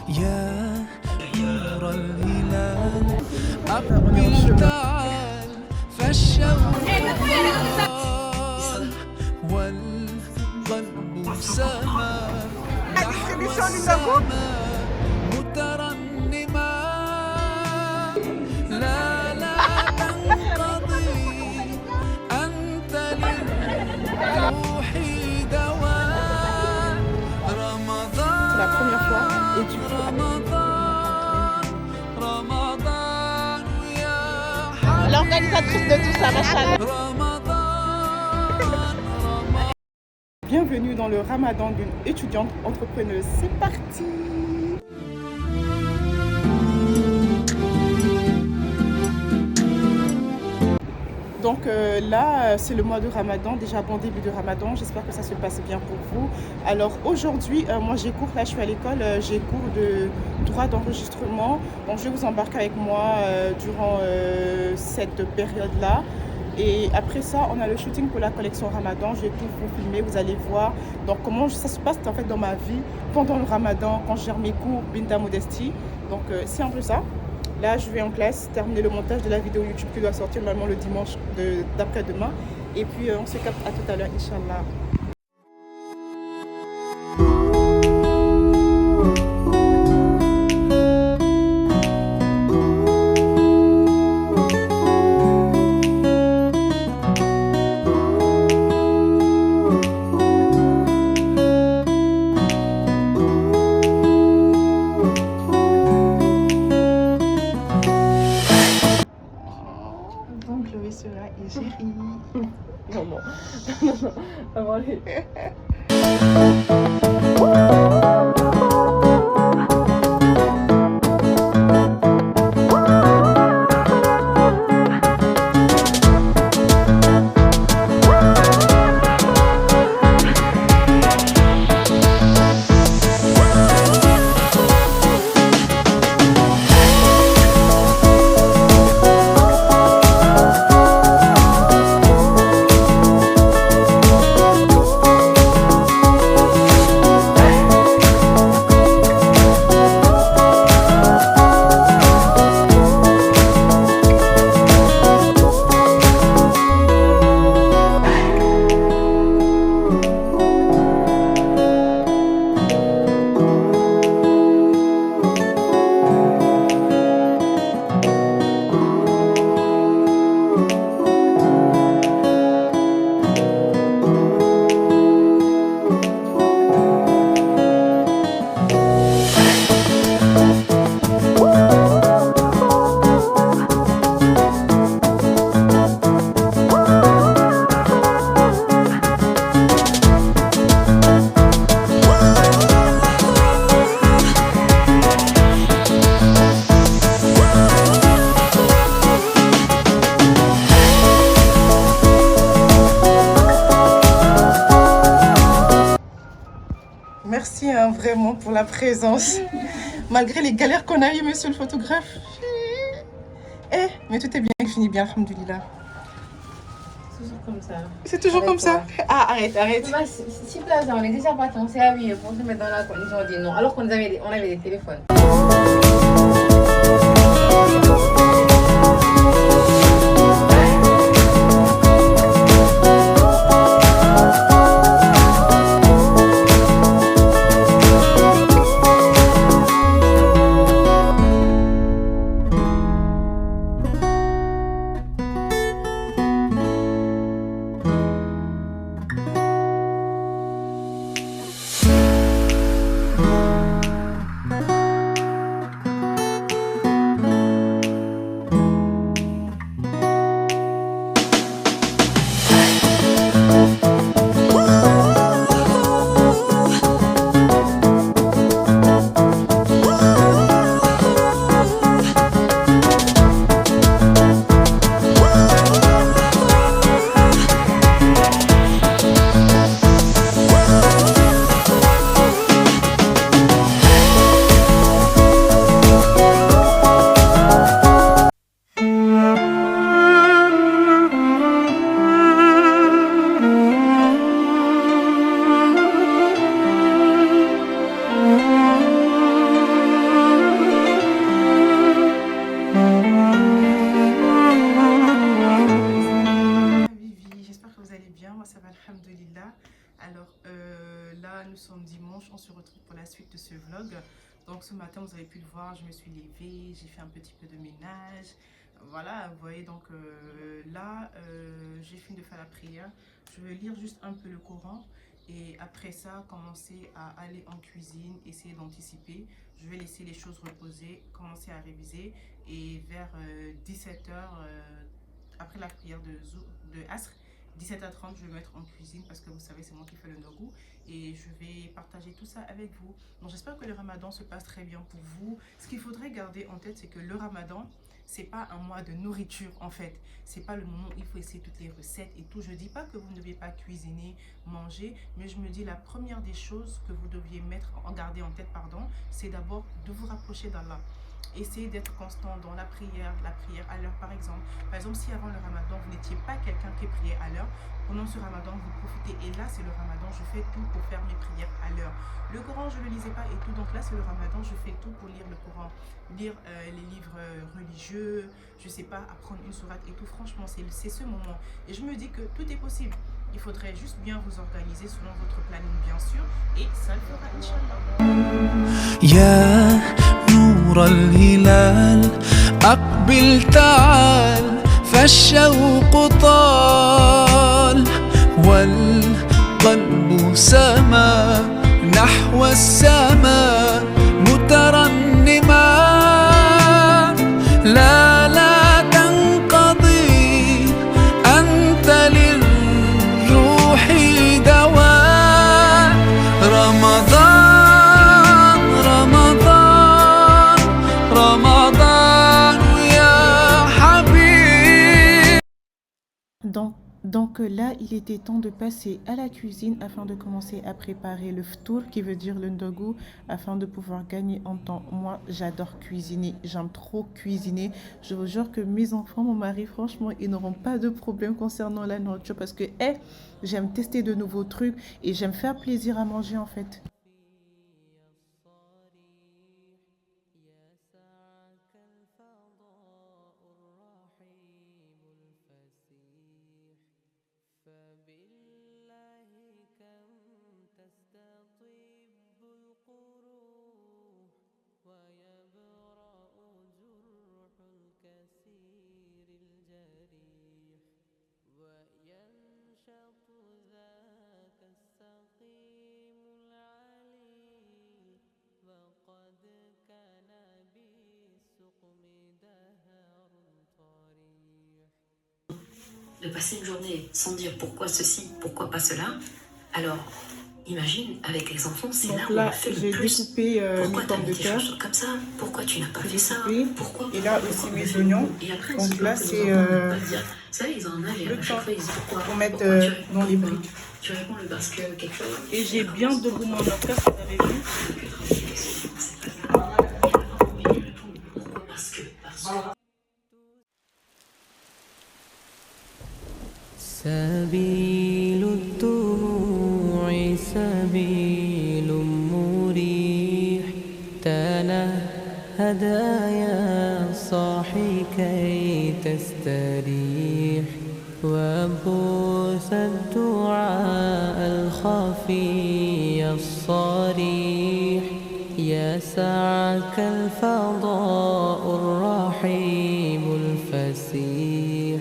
يا نور الهلال أقبل تعال فالشوق طال والقلب سما نحو السماء مترنما لا تنقضي أنت للروح دواء رمضان C'est la première fois et du coup رمضان رمضان يا حبيبي l'organisatrice de tout ça, machallah. رمضان Bienvenue dans le ramadan d'une étudiante entrepreneuse. C'est parti. Donc là, c'est le mois de Ramadan, déjà bon début de Ramadan, j'espère que ça se passe bien pour vous. Alors aujourd'hui, moi j'ai cours, là je suis à l'école, j'ai cours de droit d'enregistrement. Donc je vais vous embarquer avec moi durant cette période-là. Et après ça, on a le shooting pour la collection Ramadan, je vais tout vous filmer, vous allez voir. Donc comment ça se passe en fait dans ma vie pendant le Ramadan, quand je gère mes cours, Binta Modesty. Donc c'est un peu ça. Là, je vais en classe terminer le montage de la vidéo YouTube qui doit sortir normalement le dimanche d'après-demain. Et puis, on se capte à tout à l'heure, Inch'Allah. Donc, Chloé sera égérie. Non, non. Non, non. Avant aller. Merci hein, vraiment pour la présence. Malgré les galères qu'on a eues, monsieur le photographe. Eh, mais tout est bien, il finit bien, alhamdoulilah. C'est toujours comme ça. C'est toujours comme ça. Ah, arrête, arrête. Si place, on est déjà parti, on s'est habillé pour se mettre dans la condition, on dit non, alors qu'on avait des téléphones. vlog. Donc ce matin, vous avez pu le voir, je me suis levée, j'ai fait un petit peu de ménage. Voilà, vous voyez, donc là, j'ai fini de faire la prière. Je vais lire juste un peu le Coran. Et après ça, commencer à aller en cuisine, essayer d'anticiper. Je vais laisser les choses reposer, commencer à réviser. Et vers 17h, après la prière de Asr, 17h30, je vais me mettre en cuisine parce que vous savez, c'est moi qui fais le ndogu et je vais partager tout ça avec vous. Donc j'espère que le ramadan se passe très bien pour vous. Ce qu'il faudrait garder en tête, c'est que le ramadan, c'est pas un mois de nourriture en fait. C'est pas le moment où il faut essayer toutes les recettes et tout. Je dis pas que vous ne devez pas cuisiner, manger, mais je me dis la première des choses que vous deviez garder en tête, pardon, c'est d'abord de vous rapprocher d'Allah. Essayez d'être constant dans la prière à l'heure par exemple. Par exemple, si avant le ramadan, vous n'étiez pas quelqu'un qui priait à l'heure, pendant ce ramadan, vous profitez. Et là, c'est le ramadan, je fais tout pour faire mes prières à l'heure. Le Coran, je ne le lisais pas et tout. Donc là, c'est le ramadan, je fais tout pour lire le Coran. Lire les livres religieux, je sais pas, apprendre une sourate et tout. Franchement, c'est ce moment. Et je me dis que tout est possible. Il faudrait juste bien vous organiser selon votre planning, bien sûr. Et ça le fera, Inch'Allah. يا نور الهلال أقبل تعال فالشوق طال والقلب سما نحو السماء مترنما لا تنقضي أنت للروح دواء رمضان رمضان رمضان يا حبيب. Donc là, il était temps de passer à la cuisine afin de commencer à préparer le ftour, qui veut dire le ndogu, afin de pouvoir gagner en temps. Moi, j'adore cuisiner, j'aime trop cuisiner. Je vous jure que mes enfants, mon mari, franchement, ils n'auront pas de problème concernant la nourriture parce que j'aime tester de nouveaux trucs et j'aime faire plaisir à manger en fait. De passer une journée sans dire pourquoi ceci, pourquoi pas cela. Alors, imagine, avec les enfants, c'est là où on fait le plus. Découpé Pourquoi mes t'as pommes mis de tes terre. chaussures comme ça? Pourquoi tu n'as pas fait ça? Pourquoi? Et là aussi mes oignons. Et après, Donc là, c'est ça, ils en avaient. le À chaque temps fois, ils disent pourquoi? pour mettre Pourquoi tu réponds dans les pourquoi? briques. Tu réponds le parce que quelque chose. Et j'ai bien de goût mon affaire, vous avez vu. Pourquoi? Parce que. سبيل الدموع سبيل مريح تنهد يا صاحي كي تستريح وبث الدعاء الخفي الصريح يسعك الفضاء الرحيم الفسيح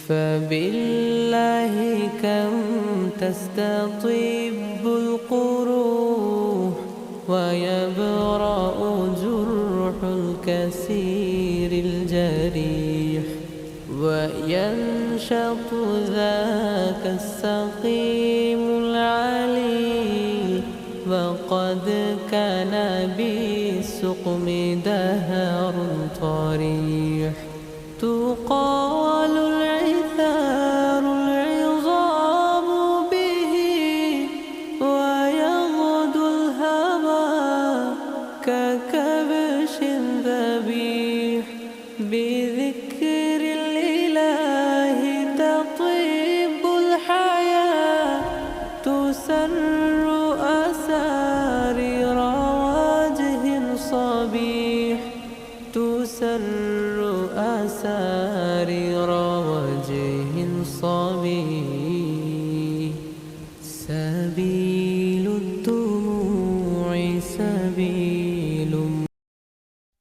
فبالله كم تستطيب القروح ويبرأ جرح الكسير الجريح وينشط ذاك السقيم العليل وقد كان بالسقم دهر طريح تقال العثار العظام به ويغدو الهوى ككبش ذبيح بذكر الإله تطيب الحياة تسر أسارير وجه صبيح تسر أسارير وجه صبيح سبيل الدموع سبيل سبيل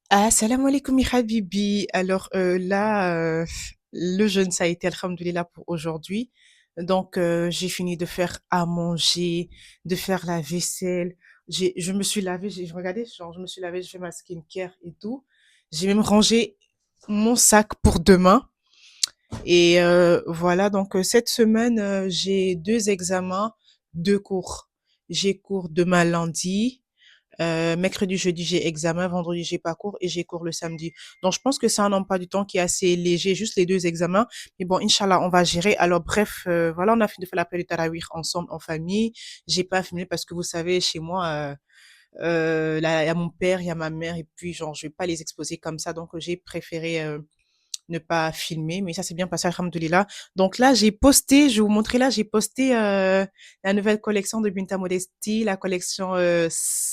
Assalamu alaikum mes habibi. Alors le jeûne ça a été alhamdoulilah pour aujourd'hui. Donc j'ai fini de faire à manger, de faire la vaisselle. Je me suis lavée, j'ai regardé, genre je me suis lavée, j'ai fait ma skincare et tout. J'ai même rangé mon sac pour demain. Et voilà, donc cette semaine, j'ai 2 examens, 2 cours. J'ai cours demain lundi, mercredi, jeudi, j'ai examen, vendredi, j'ai pas cours et j'ai cours le samedi. Donc je pense que c'est un emploi du temps qui est assez léger, juste les 2 examens. Mais bon, Inch'Allah, on va gérer. Alors bref, voilà, on a fini de faire la prière du tarawih ensemble en famille. J'ai pas filmé parce que vous savez, chez moi, là, il y a mon père, il y a ma mère et puis genre, je vais pas les exposer comme ça. Donc j'ai préféré, ne pas filmer, mais ça s'est bien passé, alhamdoulilah. Donc là, j'ai posté, je vais vous montrer là, j'ai posté la nouvelle collection de Binta Modesty, la collection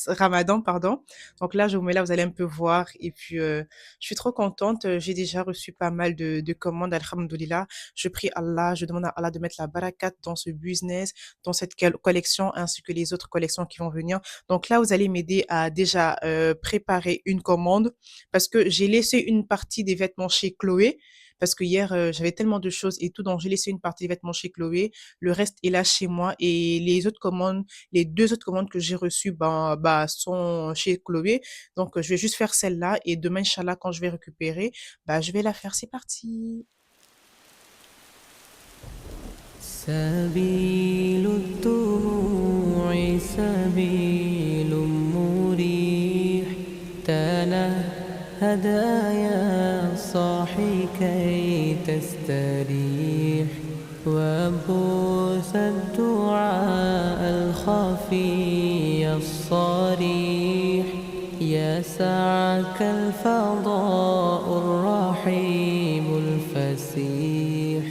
Ramadan, pardon. Donc là, je vous mets là, vous allez un peu voir. Et puis, je suis trop contente. J'ai déjà reçu pas mal de commandes, alhamdoulilah. Je prie Allah, je demande à Allah de mettre la barakat dans ce business, dans cette collection, ainsi que les autres collections qui vont venir. Donc là, vous allez m'aider à déjà préparer une commande parce que j'ai laissé une partie des vêtements chez Chloé parce que hier j'avais tellement de choses et tout, donc j'ai laissé une partie des vêtements chez Chloé, le reste est là chez moi et les 2 autres commandes que j'ai reçues sont chez Chloé. Donc je vais juste faire celle-là et demain inchallah quand je vais récupérer, je vais la faire. C'est parti. سبيل الدموع سبيل مريح تنهد يا صاحي كي تستريح وبث الدعاء الخفي الصريح يسعك الفضاء الرحيم الفسيح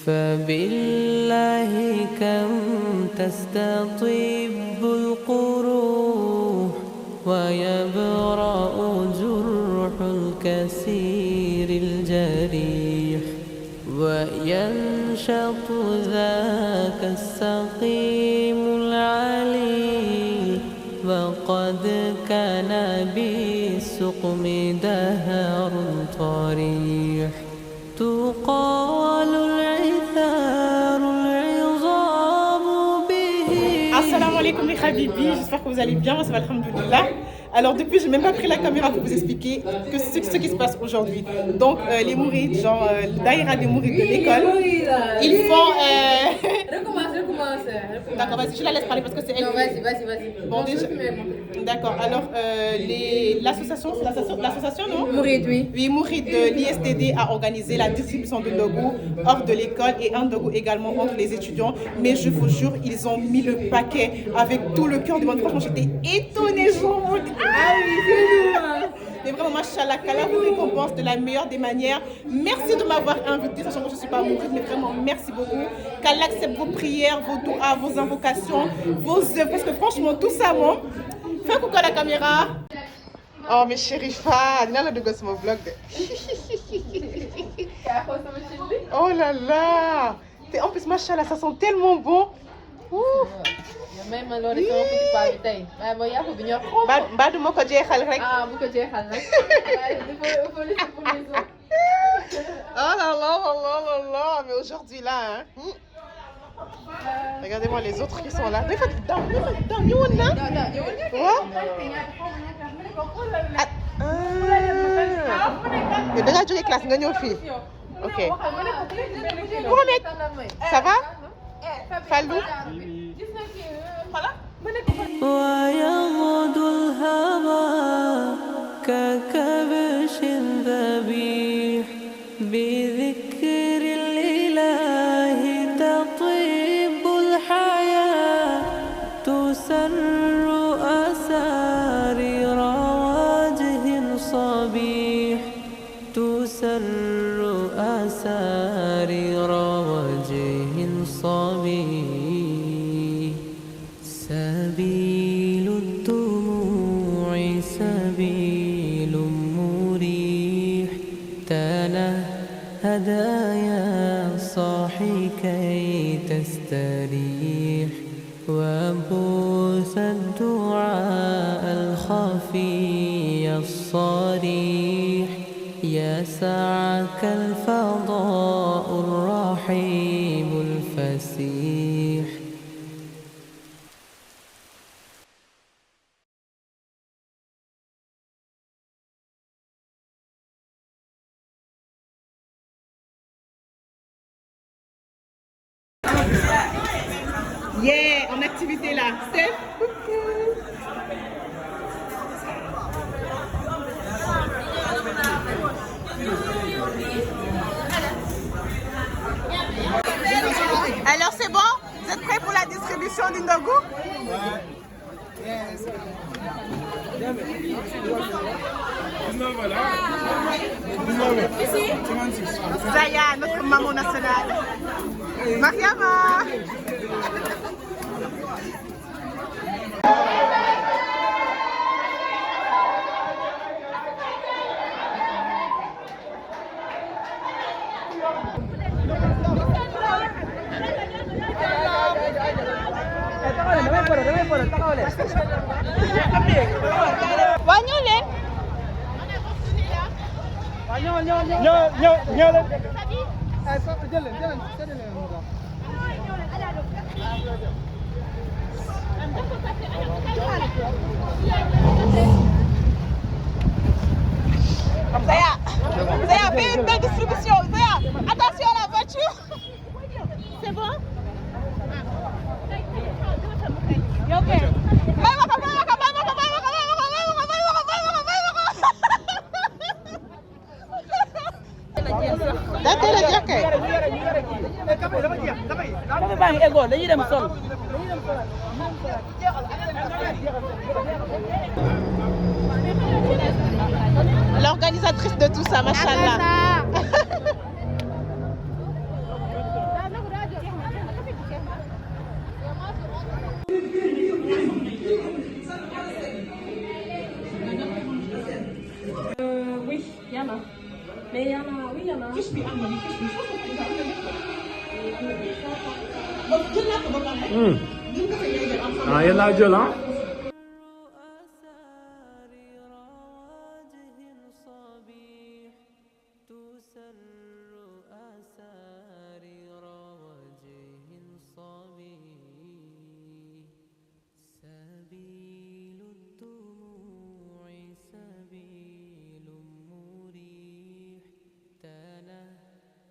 فبالله كم تستطيب القروح ويبرأ جرح الكسير الجريح وينشط ذاك السقيم العليل وقد كان بالسقم دهر طريح تقال العثار العظام به. Assalamu alaikum les Habibi, j'espère que vous allez bien, ça va alhamdoulilah. Alors depuis, j'ai même pas pris la caméra pour vous expliquer ce qui se passe aujourd'hui. Donc les mourides, genre le daïra des mourides de l'école, ils font... Recommence. D'accord, vas-y, je la laisse parler parce que c'est elle. Non, vas-y. Bon, déjà... D'accord, alors l'association, c'est l'association, non? Mouride, oui. Oui, Mouride de l'ISTD a organisé la distribution de Ndogo hors de l'école et un Ndogo également entre les étudiants. Mais je vous jure, ils ont mis le paquet avec tout le cœur du monde. Franchement, j'étais étonnée, genre... Ah oui, c'est nous. Mais vraiment, machallah, qu'Allah vous récompense de la meilleure des manières. Merci de m'avoir invité, sachant que je ne suis pas mouride, mais vraiment, merci beaucoup. Qu'Allah accepte vos prières, vos doigts, vos invocations, vos œuvres. Parce que franchement, tout ça, moi... Fais un coucou à la caméra. Oh, mes chérifa, là, de gosse mon vlog. Oh là là. En plus, machallah, ça sent tellement bon. Même alors, les gens qui parlent de mais il y a pour venir trop. Bah, de moi, quand j'ai rek. Ah, vous que j'ai rek. Il faut laisser pour les autres. Oh là là. Mais aujourd'hui, là, hein. Regardez-moi les autres qui sont là. Nous, on a. Mais déjà, j'ai classe, gagne aux filles. Ok. Mohamed, ça va? Fallou? ويغدو الهوى ككبش ذبيح بذكر الإله تطيب الحياة تسر أسارير وجه صبيح تسر أسارير وجه صبيح سبيل الدموع سبيل مريح تنهد يا صاحي كي تستريح وبث الدعاء الخفي الصافي الصريح يسعك الفضاء الرحيب الفسيح. Yeah, en activité là. Steph, coucou. Alors c'est bon? Vous êtes prêts pour la distribution du Ndogu? Zaya, notre maman nationale. Mariama. Zaya, fais une belle distribution. Zaya, attention à la voiture. C'est bon? Ok. L'organisatrice de tout ça, machallah. Oui, il y en a. Mais il y en a, oui, il y en a. Ah, il y en a deux là.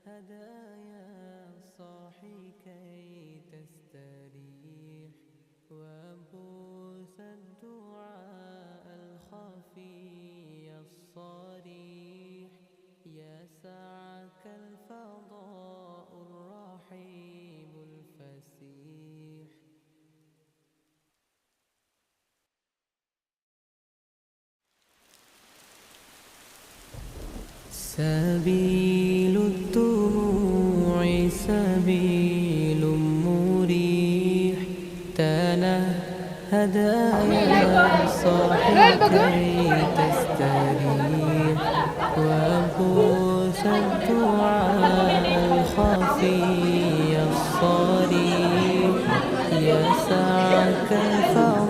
هدايا صاحي كي تستريح وبوس الدعاء الخفي الصريح يسعك الفضاء الرحيب الفسيح. سبيل الدموع سبيل مريح تنهد يا صاحي كي تستريح وبوس الدعاء الخفي الصريح يسعك الفضاء.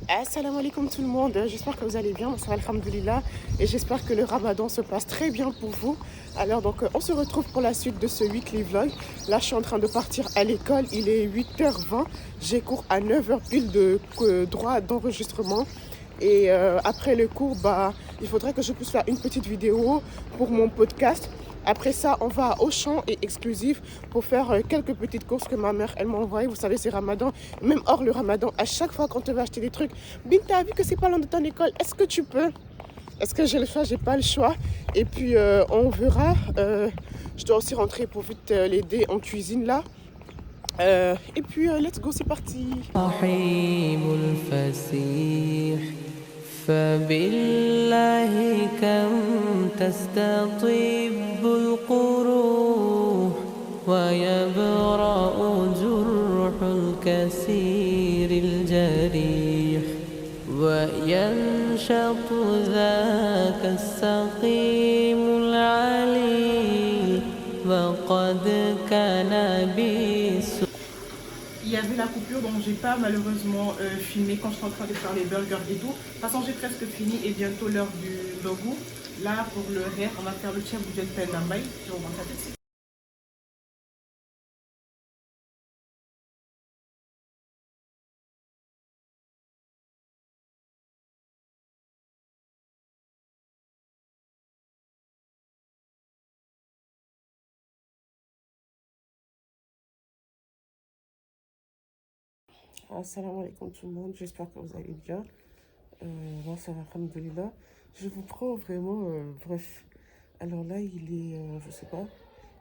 Assalamu alaikum tout le monde, j'espère que vous allez bien, ça va alhamdoulilah, et j'espère que le ramadan se passe très bien pour vous. Alors donc on se retrouve pour la suite de ce weekly vlog. Là je suis en train de partir à l'école, il est 8h20, j'ai cours à 9h pile de droit d'enregistrement. Et après le cours, il faudrait que je puisse faire une petite vidéo pour mon podcast. Après ça, on va au champ et exclusif pour faire quelques petites courses que ma mère, elle m'a envoyées. Vous savez, c'est Ramadan. Même hors le Ramadan, à chaque fois qu'on te va acheter des trucs, Binta, vu que c'est pas loin de ton école, est-ce que tu peux? Est-ce que j'ai le choix? J'ai pas le choix. Et puis, on verra. Je dois aussi rentrer pour vite l'aider en cuisine là. Et puis, let's go, c'est parti. فبالله كم تستطيب القروح ويبرأ جرح الكسير الجريح وينشط ذاك السقيم العليل وقد كان بسوء. Il y avait eu la coupure, donc j'ai pas malheureusement filmé quand je suis en train de faire les burgers et tout. De toute façon, j'ai presque fini et bientôt l'heure du logo. Là, pour le rire, on va faire le chef budget pendambay. Je vous montre ça tout de suite. Assalamu alaikum tout le monde, j'espère que vous allez bien. Moi ça va, alhamdoulilah. Je vous prends vraiment, bref. Alors là il est, je sais pas,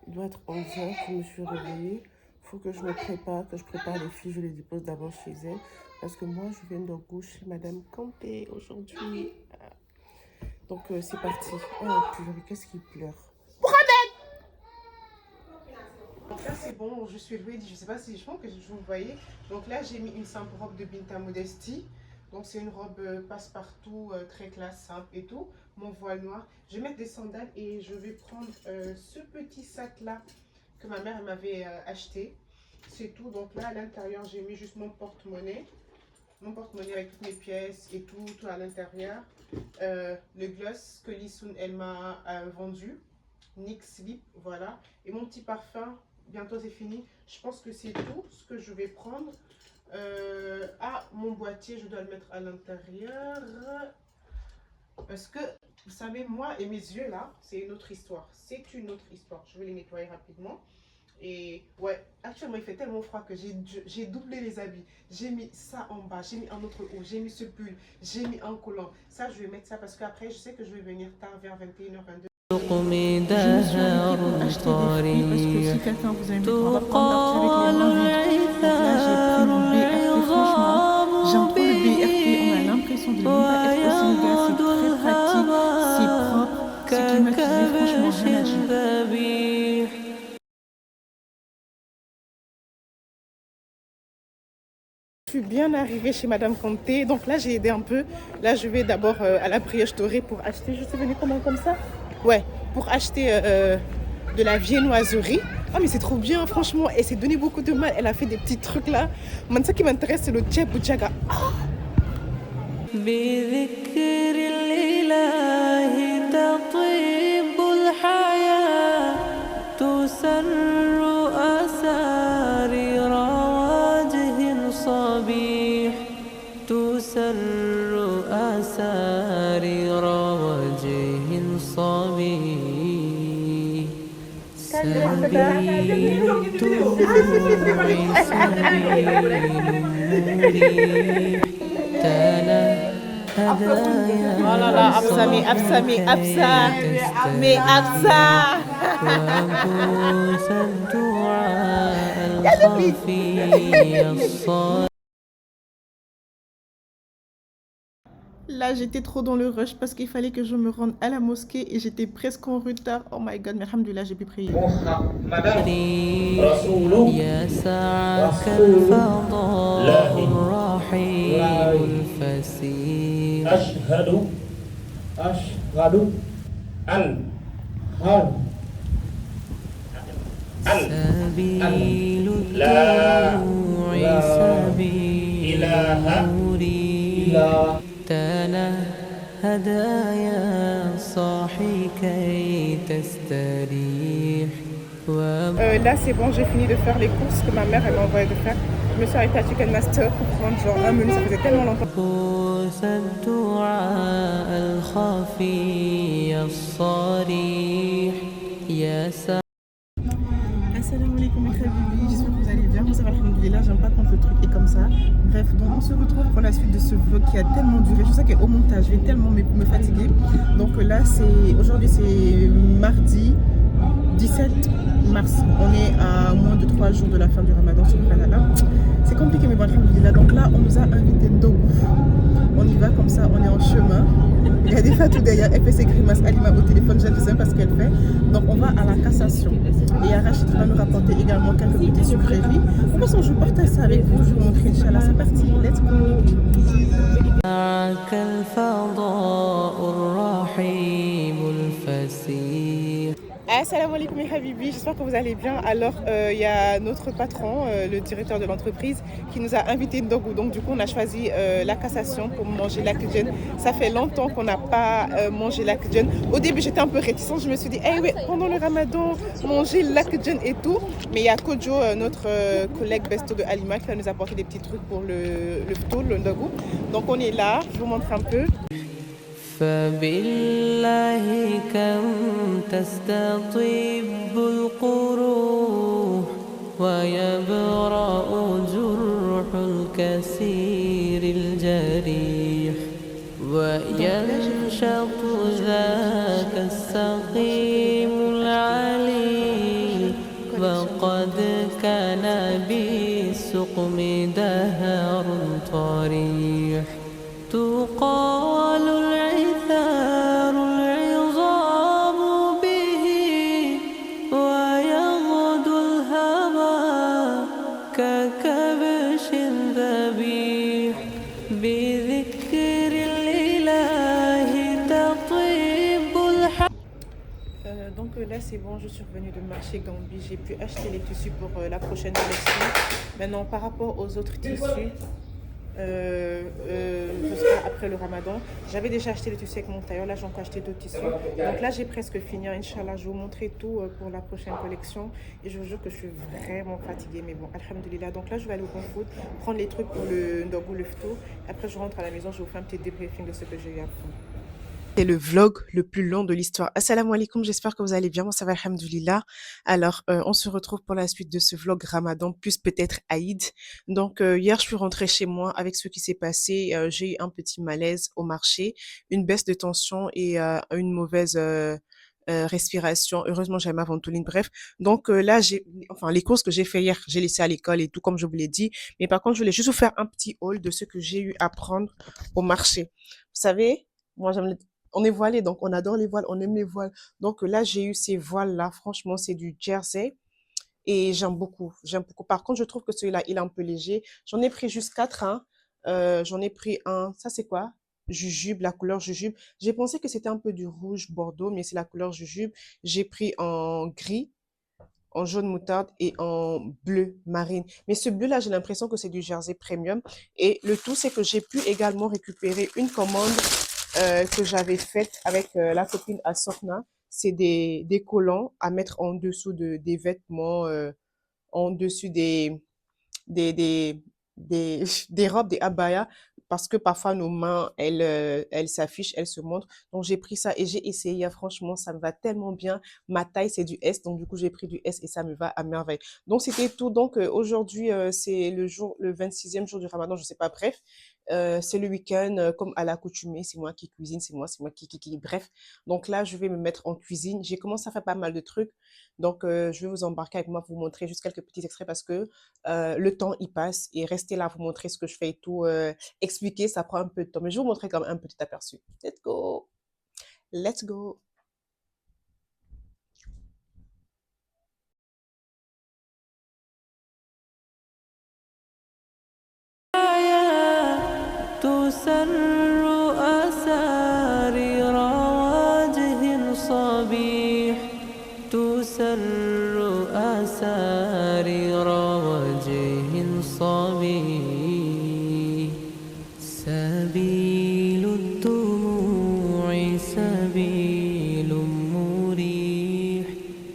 il doit être 11h, je me suis réveillée. Il faut que je me prépare, que je prépare les filles, je les dépose d'abord chez elles. Parce que moi je viens de gauche chez Madame Kanté aujourd'hui. Donc c'est parti. Oh purée, qu'est-ce qu'il pleure? Donc là c'est bon, je suis ready, je sais pas si je pense que vous voyez. Donc là j'ai mis une simple robe de Binta Modesty. Donc c'est une robe passe-partout, très classe, simple et tout. Mon voile noir. Je vais mettre des sandales et je vais prendre ce petit sac là que ma mère m'avait acheté. C'est tout. Donc là à l'intérieur j'ai mis juste mon porte-monnaie. Mon porte-monnaie avec toutes mes pièces et tout à l'intérieur. Le gloss que Lissoun elle m'a vendu. NYX Lip, voilà. Et mon petit parfum. Bientôt c'est fini. Je pense que c'est tout ce que je vais prendre. Mon boîtier, je dois le mettre à l'intérieur. Parce que, vous savez, moi et mes yeux là, c'est une autre histoire. C'est une autre histoire. Je vais les nettoyer rapidement. Et ouais, actuellement il fait tellement froid que j'ai doublé les habits. J'ai mis ça en bas, j'ai mis un autre haut, j'ai mis ce pull, j'ai mis un collant. Ça, je vais mettre ça parce qu'après, je sais que je vais venir tard vers 21h22. مدهر طريح تقال عثار عظام به ويعود الهوى ككبش ذبيح. Je suis bien arrivée chez Madame Kanté, donc là j'ai aidé un peu. Là je vais d'abord à la brioche dorée pour acheter, je suis venue comment comme ça? Ouais, pour acheter de la viennoiserie. Ah mais c'est trop bien franchement, elle s'est donné beaucoup de mal, elle a fait des petits trucs là. Maintenant ce qui m'intéresse c'est le tchèp ou tchaga. بذكر الإله تطيب الحياة تسر أسارير وجه صبيح تسر أسارير وجه صبيح سبيل الدموع سبيل مريح Oh là là, Absa, mais Absa, mais Absa. Là, j'étais trop dans le rush parce qu'il fallait que je me rende à la mosquée et j'étais presque en retard. Oh my god, mais alhamdoulilah, j'ai pu prier. سبيل الدموع سبيل مريح تنهد يا صاحي كي تستريح. Là c'est bon, j'ai fini de faire les courses que ma mère elle m'a envoyé de faire. Je me suis arrêtée à Chicken Master pour prendre genre un menu, ça faisait tellement longtemps. Assalamu alaikum mes frères, j'espère que vous allez bien. Moi ça va, alhamdoulilah, j'aime pas quand le truc est comme ça. Bref, donc on se retrouve pour la suite de ce vlog qui a tellement duré. Je sais qu'au montage, je vais tellement me fatiguer. Donc là, aujourd'hui c'est mardi 17 mars. On est à moins de 3 jours de la fin du Ramadan, subhanallah. C'est compliqué mais bon, alhamdoulilah. Donc là, on nous a invité Ndogo. On y va comme ça, on est en chemin. Il y a des fatous derrière, elle fait ses grimaces, Alima au téléphone, je ne sais pas ce qu'elle fait. Donc on va à la cassation. Et Rachid va nous rapporter également quelques petites sucreries. De toute façon, je partage ça avec vous, je vous montre, Inch'Allah. C'est parti, let's go. Assalamu alaikum mes habibi, j'espère que vous allez bien. Alors, il y a notre patron, le directeur de l'entreprise, qui nous a invité Ndogou. Donc, du coup, on a choisi la cassation pour manger la kdjen. Ça fait longtemps qu'on n'a pas mangé la kdjen. Au début, j'étais un peu réticente. Je me suis dit, eh oui, pendant le ramadan, manger la kdjen et tout. Mais il y a Kojo, notre collègue besto de Alima, qui va nous apporter des petits trucs pour le ftour, le Ndogou. Donc, on est là. Je vous montre un peu. فبالله كم تستطيب القروح ويبرأ جرح الكسير الجريح وينشط ذاك السقيم العليل وقد كان بالسقم دهر طريح تقال العثار العظام به ويغدو الهوى ككبش ذبيح بذكر الإله تطيب الحق. Donc là c'est bon, je suis revenue de marché Gambi, j'ai pu acheter les tissus pour la prochaine collection. Maintenant par rapport aux autres tissus, ce sera après le ramadan. J'avais déjà acheté les tissus avec mon tailleur, là j'ai encore acheté d'autres tissus. Donc là j'ai presque fini, Inch'Allah, je vais vous montrer tout pour la prochaine collection. Et je vous jure que je suis vraiment fatiguée, mais bon, alhamdulillah. Donc là je vais aller au Confood, prendre les trucs pour le Ndogou, le ftou. Après je rentre à la maison, je vous fais un petit débriefing de ce que j'ai eu à prendre. C'est le vlog le plus long de l'histoire. Assalamu alaikum, j'espère que vous allez bien. Moi, ça va, alhamdoulilah. Alors, on se retrouve pour la suite de ce vlog Ramadan, plus peut-être Aïd. Donc, hier, je suis rentrée chez moi avec ce qui s'est passé. J'ai eu un petit malaise au marché, une baisse de tension et une mauvaise respiration. Heureusement, j'avais ma ventoline. Bref, donc là, les courses que j'ai fait hier, j'ai laissé à l'école et tout, comme je vous l'ai dit. Mais par contre, je voulais juste vous faire un petit haul de ce que j'ai eu à prendre au marché. Vous savez, moi, on est voilé, donc on adore les voiles, on aime les voiles. Donc là, j'ai eu ces voiles-là. Franchement, c'est du jersey et j'aime beaucoup. J'aime beaucoup. Par contre, je trouve que celui-là, il est un peu léger. J'en ai pris juste 4, hein. J'en ai pris un. Ça, c'est quoi? Jujube, la couleur jujube. J'ai pensé que c'était un peu du rouge bordeaux, mais c'est la couleur jujube. J'ai pris en gris, en jaune moutarde et en bleu marine. Mais ce bleu-là, j'ai l'impression que c'est du jersey premium. Et le tout, c'est que j'ai pu également récupérer une commande que j'avais faite avec la copine à Sorna. C'est des collants à mettre en dessous des vêtements, en dessus des, des, des robes, des abayas, parce que parfois nos mains, elles s'affichent, elles se montrent. Donc j'ai pris ça et j'ai essayé. Franchement, ça me va tellement bien. Ma taille, c'est du S, donc du coup, j'ai pris du S et ça me va à merveille. Donc c'était tout. Donc aujourd'hui, c'est le 26e jour du Ramadan, je sais pas, bref. C'est le week-end, comme à l'accoutumée, c'est moi qui cuisine, c'est moi qui, bref. Donc là, je vais me mettre en cuisine. J'ai commencé à faire pas mal de trucs. Donc, je vais vous embarquer avec moi, vous montrer juste quelques petits extraits parce que le temps, il passe et rester là, vous montrer ce que je fais et tout, expliquer, ça prend un peu de temps. Mais je vais vous montrer quand même un petit aperçu. Let's go! Let's go! تسر أسارير وجه صبيح تسر أسارير وجه صبيح سبيل الدموع سبيل مريح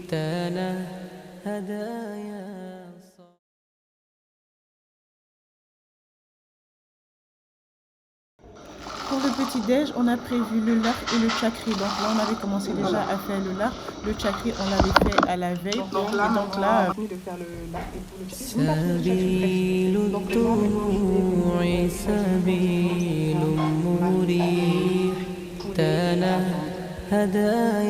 تنهد يا Pour le petit-déj, on a prévu le lard et le chakri. Donc là, on avait commencé déjà à faire le lard. Le chakri, on l'avait fait à la veille. Donc là, on a fini de faire le lard et tout le chakri. سبيل الدموع سبيل مريح تنهد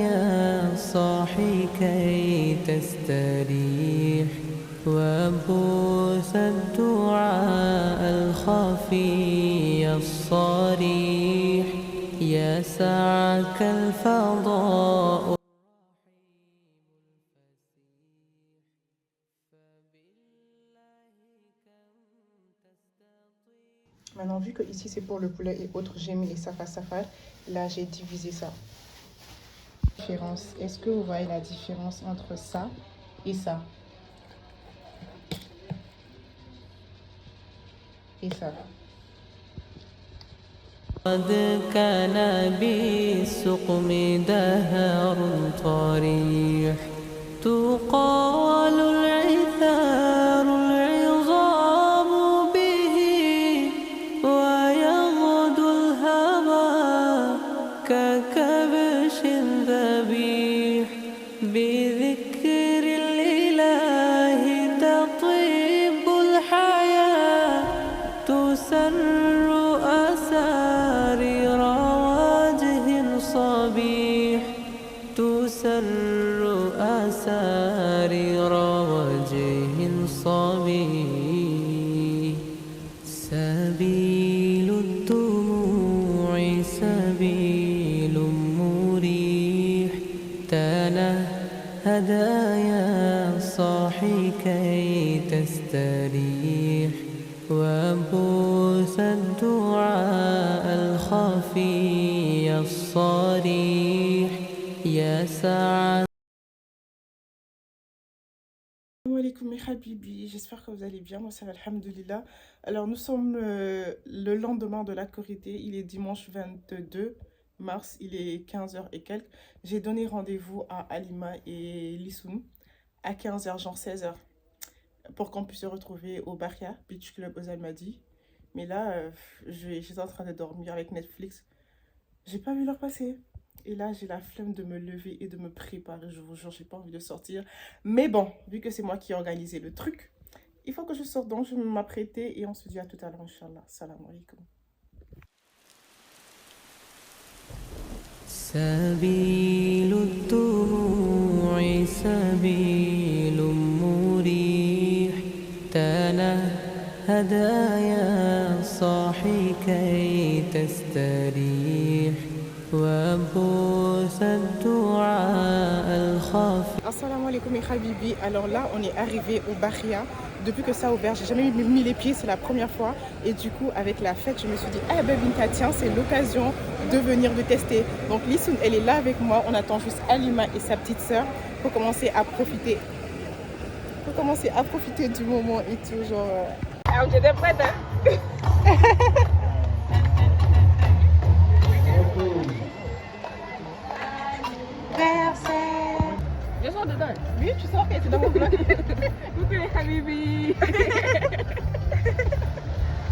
يا صاحي كي تستريح وبوس الدعاء الخفي الصريح يسعك الفضاء. Maintenant, vu que ici c'est pour le poulet et autres, j'ai mis les safar. Là, j'ai divisé ça. différence. Est-ce que vous voyez la différence entre ça et ça? Et ça. قد كان بالسقم دهر طريح تقال العثار العظام به ويغدو الهوى ككبش ذبيح بذكر الإله تطيب الحياة تسر أسارير وجه صبيح تسر أسارير وجه صبيح سبيل الدموع سبيل مريح تنهد يا صاحي كي تستريح وبوس الدعاء الخفي الصريح يا سعد. Salam alaikum mes habibi, j'espère que vous allez bien, moi ça va alhamdoulilah. Alors nous sommes le lendemain de la Korité, il est dimanche 22 mars, il est 15h et quelques. J'ai donné rendez-vous à Halima et Lissoun à 15h, genre 16h, pour qu'on puisse se retrouver au Baria Beach Club aux Almadies. Mais là, j'étais en train de dormir avec Netflix, j'ai pas vu l'heure passer. Et là, j'ai la flemme de me lever et de me préparer. Je vous jure, j'ai pas envie de sortir. Mais bon, vu que c'est moi qui ai organisé le truc, il faut que je sorte. Donc, je vais m'apprêter et on se dit à tout à l'heure, Inch'Allah. Salam alaikum. سبيل الدموع سبيل مريح تنهد يا صاحي كي تستريح وبوس الدعاء الخفي. Assalamu alaikum et habibi. Alors là, on est arrivé au Baria. Depuis que ça a ouvert, j'ai jamais mis les pieds, c'est la première fois. Et du coup, avec la fête, je me suis dit, ah ben Binta, tiens, c'est l'occasion de venir de tester. Donc Lissoun, elle est là avec moi. On attend juste Halima et sa petite sœur pour commencer à profiter. Du moment et tout, genre. Alors, j'étais prête, hein? Je sors dedans. Oui, tu sors, c'est dans mon vlog. Coucou les habibi.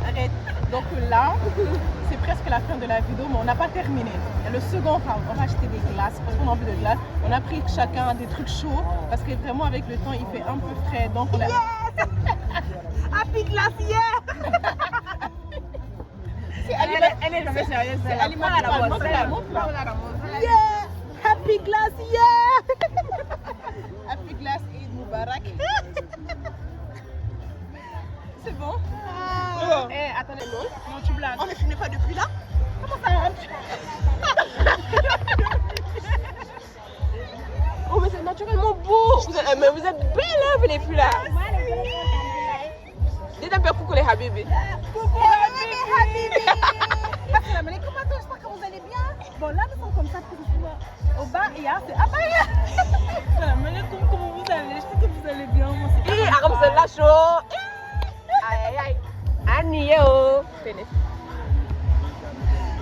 Arrête. Donc là, c'est presque la fin de la vidéo, mais on n'a pas terminé. Et le second round, on va acheter des glaces parce qu'on a envie de glace. On a pris chacun des trucs chauds parce que vraiment avec le temps, il fait un peu frais. Donc on a... Yes! Happy glace, yeah! Elle est jamais sérieuse. C'est Halima qui parle, montre la montre là. Yeah! Happy glass, yeah! Happy glace et Moubarak. C'est bon? Eh, attendez. Non, tu blagues. Oh, mais tu n'es pas depuis là? Comment ça? Oh, mais c'est naturellement beau! Mais vous êtes belle, hein, vous n'êtes plus là. Dites un peu coucou les habibis. Coucou les habibis. Salam alaikum, j'espère que vous allez bien. Bon, là, nous sommes comme ça pour au bar et là, c'est Abaya. Salam alaikum, comment vous allez? J'espère que vous allez bien. Moi, c'est Ih, Aram c'est la chaud. Aïe, aïe, aïe. Annie, yo.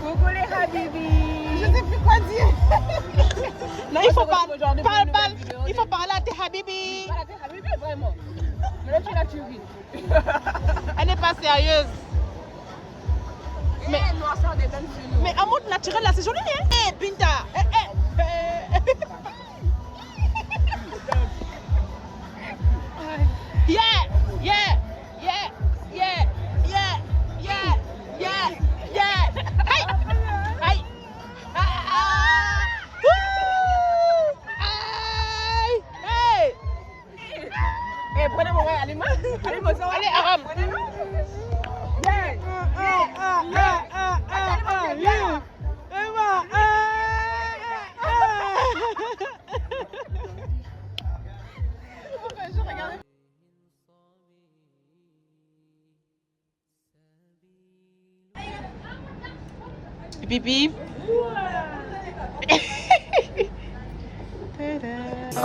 coucou les habibis. Je sais plus quoi dire. Non, il faut parler. Parle. Il faut parler à tes habibis. Parle à tes habibis, vraiment. Mais là, tu es là, tu ris. Elle n'est pas sérieuse. Mais noirceur des dents sur nous. Mais amour naturel là, c'est joli, hein? Eh, Binta. Yeah. Hey. Hey. Hey. Eh, prenez mon verre, allez, Allez, Aram. Pipi.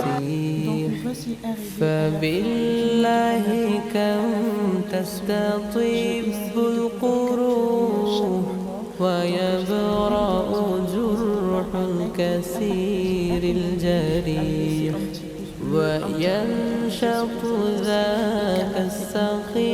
يسيح فبالله كم تستطيب القروح ويبرأ جرح الكسير الجريح وينشط ذاك السخيف